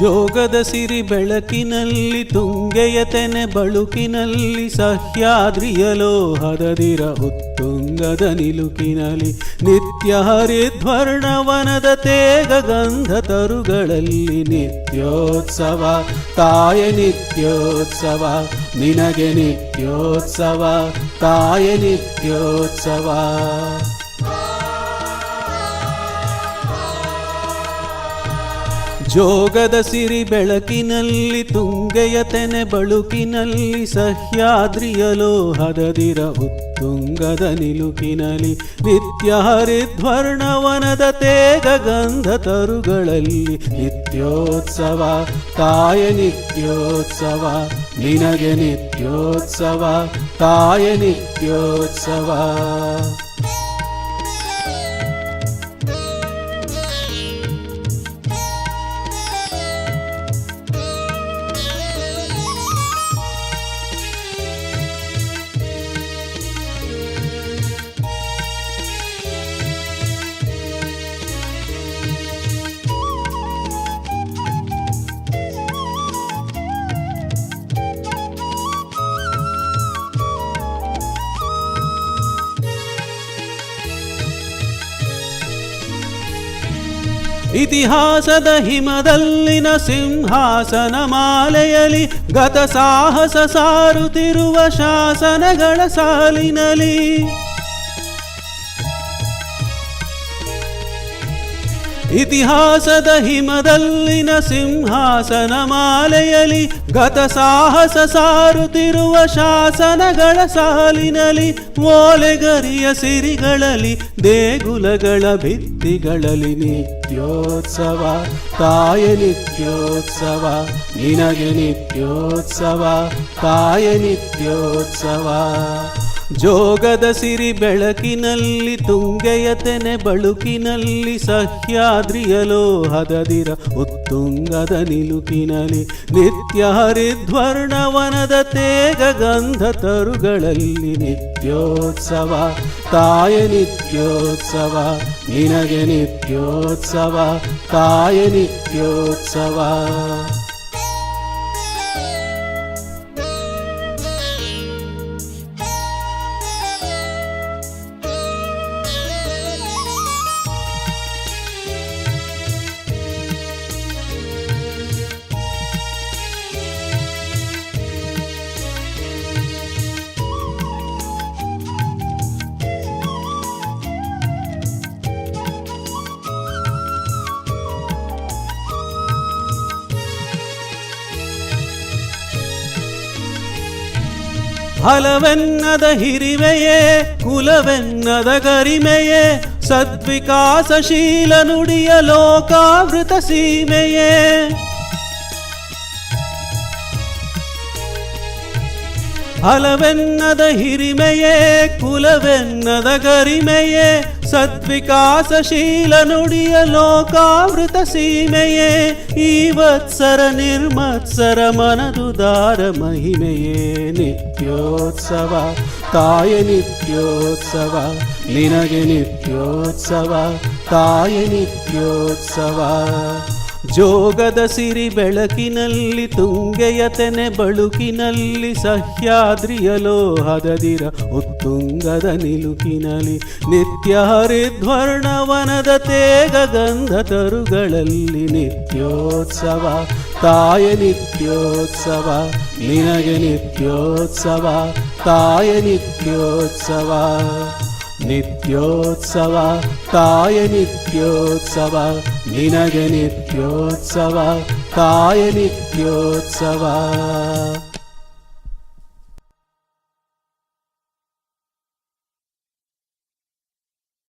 ಜೋಗದ ಸಿರಿ ಬೆಳಕಿನಲ್ಲಿ ತುಂಗೆಯ ತೆನೆ ಬಳುಕಿನಲ್ಲಿ ಸಹ್ಯಾದ್ರಿಯ ಲೋಹದದಿರ ಉತ್ತುಂಗದ ನಿಲುಕಿನಲ್ಲಿ ನಿತ್ಯ ಹರಿದ್ವರ್ಣವನದ ತೇಗ ಗಂಧ ತರುಗಳಲ್ಲಿ ನಿತ್ಯೋತ್ಸವ ತಾಯ ನಿತ್ಯೋತ್ಸವ ನಿನಗೆ ನಿತ್ಯೋತ್ಸವ ತಾಯ ನಿತ್ಯೋತ್ಸವ. ಜೋಗದ ಸಿರಿ ಬೆಳಕಿನಲ್ಲಿ ತುಂಗೆಯ ತೆನೆ ಬಳುಕಿನಲ್ಲಿ ಸಹ್ಯಾದ್ರಿಯ ಲೋಹದದಿರ ಉತ್ತುಂಗದ ನಿಲುಕಿನಲ್ಲಿ ನಿತ್ಯ ಹರಿದ್ವರ್ಣವನದ ತೇಗ ಗಂಧ ತರುಗಳಲ್ಲಿ ನಿತ್ಯೋತ್ಸವ ತಾಯ ನಿತ್ಯೋತ್ಸವ ನಿನಗೆ ನಿತ್ಯೋತ್ಸವ ತಾಯ ನಿತ್ಯೋತ್ಸವ. ಇತಿಹಾಸದ ಹಿಮದಲ್ಲಿನ ಸಿಂಹಾಸನ ಮಾಲೆಯಲಿ ಗತ ಸಾಹಸ ಸಾರುತ್ತಿರುವ ಶಾಸನಗಳ ಸಾಲಿನಲಿ ಇತಿಹಾಸದ ಹಿಮದಲ್ಲಿನ ಸಿಂಹಾಸನ ಮಾಲೆಯಲಿ ಗತ ಸಾಹಸ ಸಾರುತ್ತಿರುವ ಶಾಸನಗಳ ಸಾಲಿನಲಿ ಓಲೆಗರಿಯ ಸಿರಿಗಳಲ್ಲಿ ದೇಗುಲಗಳ ಭಿತ್ತಿಗಳಲ್ಲಿ ನಿತ್ಯೋತ್ಸವ ತಾಯ ನಿತ್ಯೋತ್ಸವ ನಿನಗೆ ನಿತ್ಯೋತ್ಸವ ತಾಯ ನಿತ್ಯೋತ್ಸವ. ಜೋಗದ ಸಿರಿ ಬೆಳಕಿನಲ್ಲಿ ತುಂಗೆಯ ತೆನೆ ಬಳುಕಿನಲ್ಲಿ ಸಹ್ಯಾದ್ರಿಯ ಲೋಹದದಿರ ಉತ್ತುಂಗದ ನಿಲುಕಿನಲ್ಲಿ ನಿತ್ಯ ಹರಿದ್ವರ್ಣವನದ ತೇಗ ಗಂಧ ತರುಗಳಲ್ಲಿ ನಿತ್ಯೋತ್ಸವ ತಾಯ ನಿತ್ಯೋತ್ಸವ ನಿನಗೆ ನಿತ್ಯೋತ್ಸವ ತಾಯ ನಿತ್ಯೋತ್ಸವ. ಫಲವೆನ್ನದ ಹಿರಿಮೆಯೇ ಕುಲವೆನ್ನದ ಗರಿಮೆಯೇ ಸದ್ವಿಕಾಸಶೀಲ ನುಡಿಯ ಲೋಕಾವೃತ ಸೀಮೆಯೇ ಫಲವೆನ್ನದ ಹಿರಿಮೆಯೇ ಕುಲವೆನ್ನದ ಗರಿಮೆಯೇ ಸದ್ವಿಕಾಸಶೀಲ ನುಡಿಯ ಲೋಕಾವೃತ ಸೀಮೆಯೇ ಈ ವತ್ಸರ ನಿರ್ಮತ್ಸರ ಮನದುದಾರ ಮಹಿಮೆಯೇ ನಿತ್ಯೋತ್ಸವ ತಾಯ ನಿತ್ಯೋತ್ಸವ ನಿನಗೆ ನಿತ್ಯೋತ್ಸವ ತಾಯ ನಿತ್ಯೋತ್ಸವ. ಜೋಗದ ಸಿರಿ ಬೆಳಕಿನಲ್ಲಿ ತುಂಗೆಯ ತೆನೆ ಬಳುಕಿನಲ್ಲಿ ಸಹ್ಯಾದ್ರಿಯ ಲೋಹದದಿರ ಉತ್ತುಂಗದ ನಿಲುಕಿನಲ್ಲಿ ನಿತ್ಯ ಹರಿದ್ವರ್ಣವನದ ತೇಗ ಗಂಧ ತರುಗಳಲ್ಲಿ ನಿತ್ಯೋತ್ಸವ ತಾಯ ನಿತ್ಯೋತ್ಸವ ನಿನಗೆ ನಿತ್ಯೋತ್ಸವ ತಾಯ ನಿತ್ಯೋತ್ಸವ. ನಿತ್ಯೋತ್ಸವ ತಾಯ ನಿತ್ಯೋತ್ಸವ ನಿನಗೆ ನಿತ್ಯೋತ್ಸವ ತಾಯ ನಿತ್ಯೋತ್ಸವ.